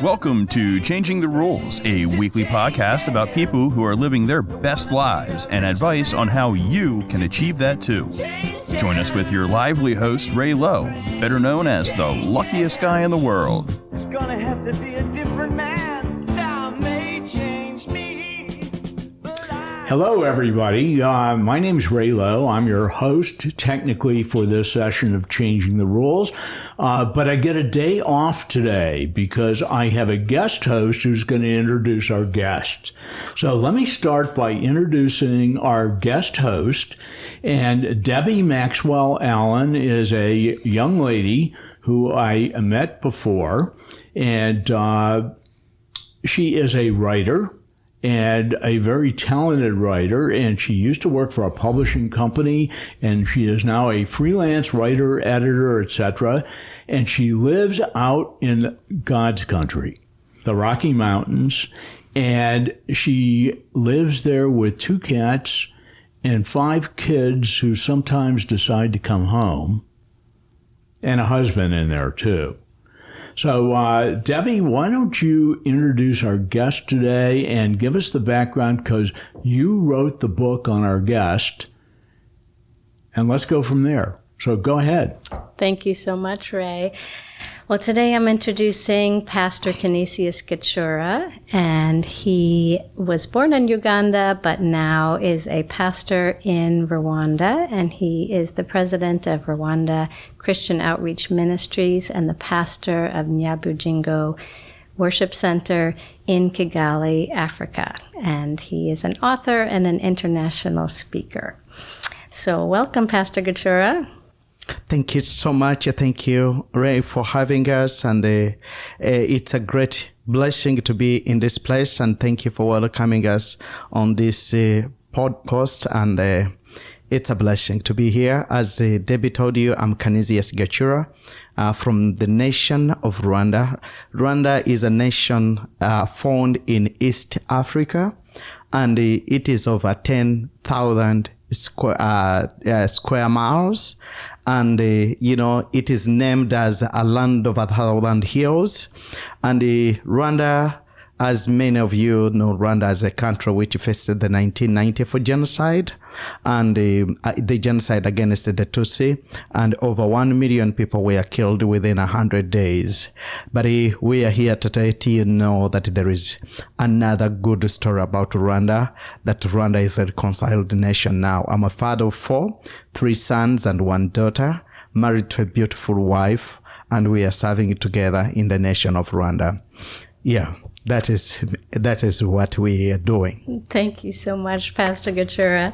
Welcome to Changing the Rules, a weekly podcast about people who are living their best lives and advice on how you can achieve that too. Join us with your lively host, Ray Lowe, better known as the luckiest guy in the world. It's gonna have to be a different man. Time may change me. Hello, everybody. My name is Ray Lowe. I'm your host, technically, for this session of Changing the Rules. But I get a day off today because I have a guest host who's going to introduce our guests. So let me start by introducing our guest host. And Debbie Maxwell Allen is a young lady who I met before. And she is a writer, and a very talented writer, and she used to work for a publishing company, and she is now a freelance writer, editor, etc., and she lives out in God's country, the Rocky Mountains, and she lives there with 2 cats and 5 kids who sometimes decide to come home, and a husband in there too. So, Debbie, why don't you introduce our guest today and give us the background, because you wrote the book on our guest, and let's go from there. So go ahead. Thank you so much, Ray. Well, today I'm introducing Pastor CanisiusGacura, and he was born in Uganda, but now is a pastor in Rwanda, and he is the president of Rwanda Christian Outreach Ministries and the pastor of Nyabujingo Worship Center in Kigali, Africa. And he is an author and an international speaker. So welcome, Pastor Gacura. Thank you so much. Thank you, Ray, for having us. And it's a great blessing to be in this place. And thank you for welcoming us on this podcast. And it's a blessing to be here. As Debbie told you, I'm CanisiusGacura from the nation of Rwanda. Rwanda is a nation found in East Africa, and it is over 10,000 square miles. And, it is named as a land of 1,000 hills. And Rwanda, as many of you know, Rwanda as a country which faced the 1994 genocide and the genocide against the Tutsi, and over 1 million people were killed within 100 days. But we are here to let you know that there is another good story about Rwanda, that Rwanda is a reconciled nation now. I'm a father of 4, 3 sons and 1 daughter, married to a beautiful wife, and we are serving together in the nation of Rwanda. Yeah. That is what we are doing. Thank you so much, Pastor Gacura.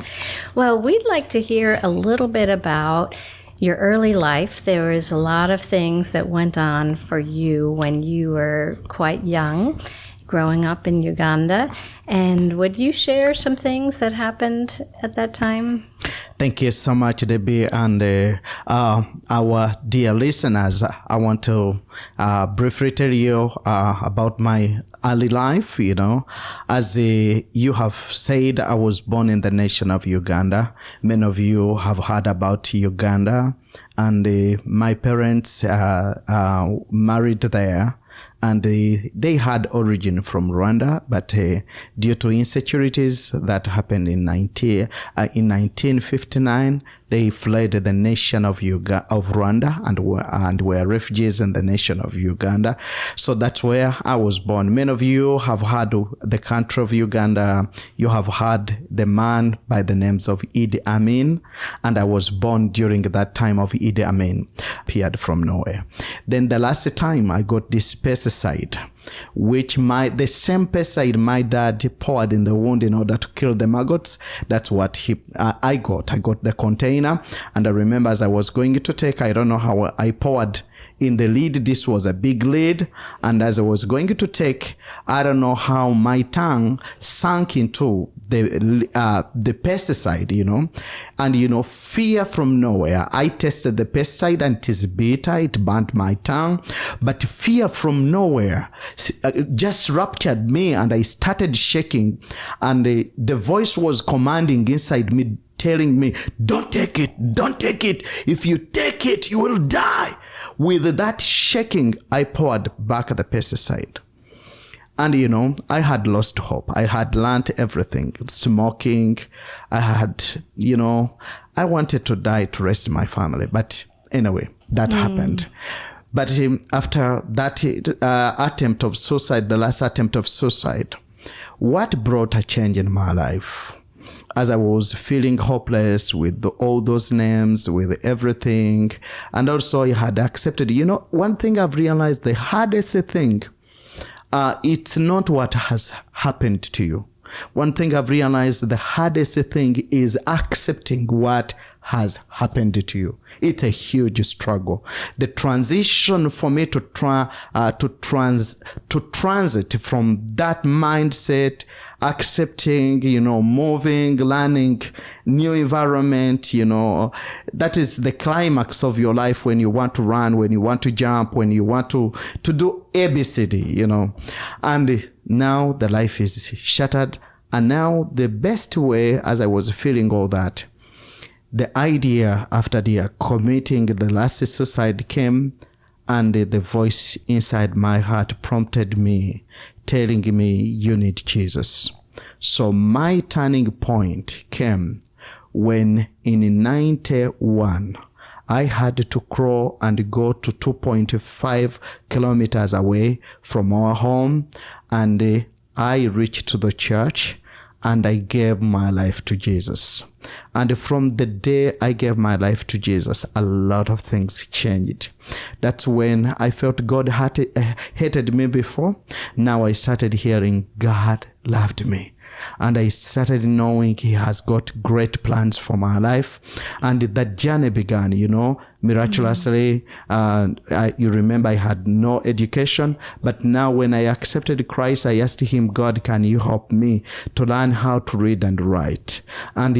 Well, we'd like to hear a little bit about your early life. There was a lot of things that went on for you when you were quite young, growing up in Uganda. And would you share some things that happened at that time? Thank you so much, Debbie, and our dear listeners. I want to briefly tell you about my early life. As you have said, I was born in the nation of Uganda. Many of you have heard about Uganda, and my parents married there. And they had origin from Rwanda, but due to insecurities that happened in 1959, they fled the nation of Rwanda and were refugees in the nation of Uganda. So that's where I was born. Many of you have heard the country of Uganda. You have heard the man by the names of Idi Amin, and I was born during that time of Idi Amin, appeared from nowhere. Then the last time I got this pesticide, which the same pesticide my dad poured in the wound in order to kill the maggots. That's what I got. I got the container, and I remember as I was going to take, I don't know how I poured in the lid. This was a big lid, and as I was going to take, I don't know how my tongue sank into the pesticide, and fear from nowhere. I tested the pesticide and it is bitter, it burnt my tongue, but fear from nowhere just ruptured me, and I started shaking, and the voice was commanding inside me, telling me, don't take it. If you take it, you will die. with that shaking, I poured back the pesticide. And, I had lost hope. I had learned everything. Smoking. I had, I wanted to die to rest my family. But anyway, that happened. But after that attempt of suicide, the last attempt of suicide, what brought a change in my life? As I was feeling hopeless with all those names, with everything, and also I had accepted, one thing I've realized, the hardest thing, it's not what has happened to you. One thing I've realized, the hardest thing is accepting what has happened to you. It's a huge struggle. The transition for me to transit from that mindset, accepting, moving, learning, new environment, that is the climax of your life when you want to run, when you want to jump, when you want to do ABCD, And now the life is shattered. And now the best way, as I was feeling all that, the idea after the committing the last suicide came, and the voice inside my heart prompted me, telling me, you need Jesus. So my turning point came when in 91, I had to crawl and go to 2.5 kilometers away from our home, and I reached to the church, and I gave my life to Jesus. And from the day I gave my life to Jesus, a lot of things changed. That's when I felt God hated me before. Now I started hearing God loved me. And I started knowing He has got great plans for my life. And that journey began, miraculously. You remember I had no education. But now when I accepted Christ, I asked Him, God, can you help me to learn how to read and write? And,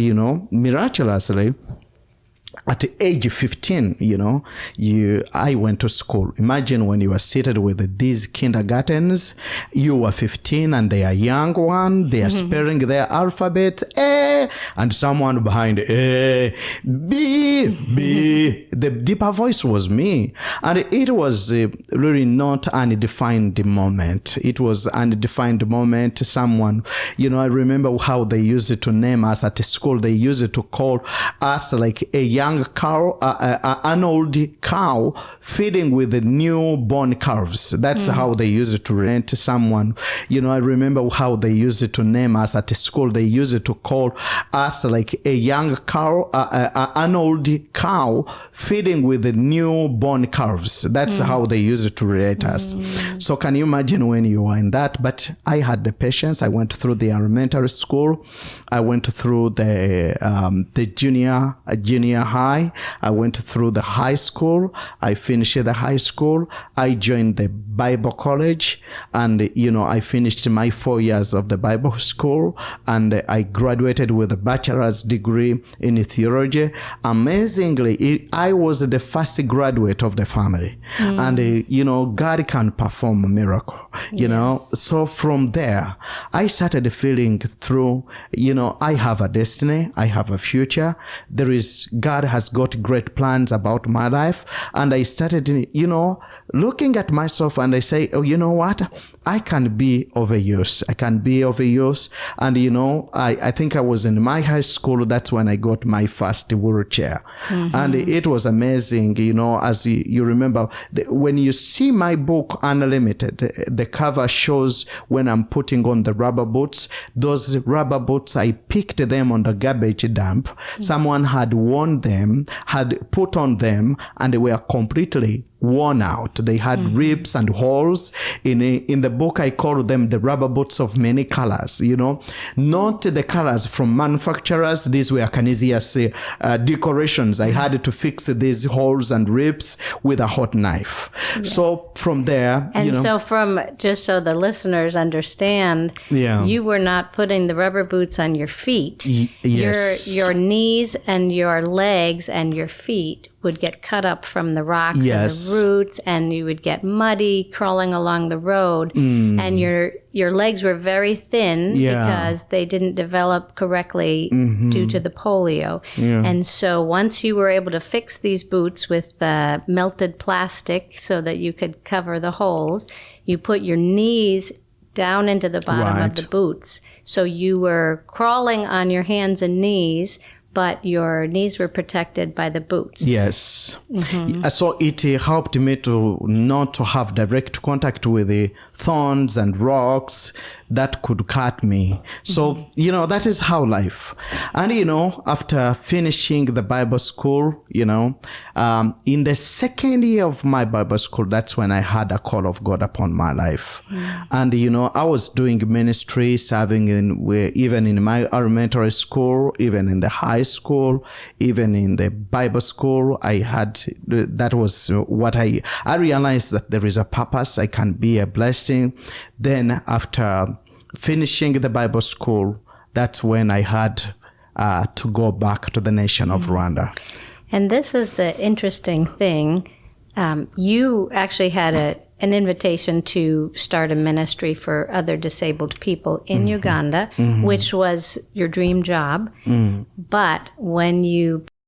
miraculously, at age 15, I went to school. Imagine when you are seated with these kindergartens, you were 15 and they are young one, they are spelling their alphabet, A, and someone behind A, B, B. The deeper voice was me. And it was really not an undefined moment. It was an undefined moment. Someone, I remember how they used to name us at school. They used to call us like a young cow, an old cow feeding with the newborn calves. That's how they used to rent someone. I remember how they used to name us at school. They used to call us like a young cow, an old cow feeding with the newborn calves. That's how they used to rate us. So can you imagine when you are in that? But I had the patience. I went through the elementary school. I went through the junior high. I went through the high school. I finished the high school. I joined the Bible college, and I finished my 4 years of the Bible school, and I graduated with a bachelor's degree in theology. Amazingly, I was the first graduate of the family, and God can perform a miracle. So from there, I started feeling through. I have a destiny. I have a future. God has got great plans about my life. And I started, looking at myself, and I say, oh, you know what? I can be of use. I can be of use. And, I think I was in my high school. That's when I got my first wheelchair. And it was amazing, as you remember, when you see my book, Unlimited, the cover shows when I'm putting on the rubber boots. Those rubber boots, I picked them on the garbage dump. Someone had worn them, had put on them, and they were completely worn out. They had ribs and holes. In the book, I call them the rubber boots of many colors, not the colors from manufacturers. These were CANISIUS decorations. I had to fix these holes and ribs with a hot knife. Yes. So from there, so from, just so the listeners understand, you were not putting the rubber boots on your feet. Yes. Your knees and your legs and your feet would get cut up from the rocks and Yes. the roots, and you would get muddy crawling along the road, and your legs were very thin Yeah. because they didn't develop correctly due to the polio. And so once you were able to fix these boots with melted plastic so that you could cover the holes, you put your knees down into the bottom of the boots. So you were crawling on your hands and knees, but your knees were protected by the boots. Yes. So it helped me to not to have direct contact with the thorns and rocks that could cut me. So, that is how life. And, after finishing the Bible school, in the second year of my Bible school, that's when I had a call of God upon my life. And, I was doing ministry, serving even in my elementary school, even in the high school, even in the Bible school. That was what I realized that there is a purpose. I can be a blessing. Then after finishing the Bible school, that's when I had to go back to the nation of Rwanda. And this is the interesting thing. You actually had an invitation to start a ministry for other disabled people in Uganda, which was your dream job. But when you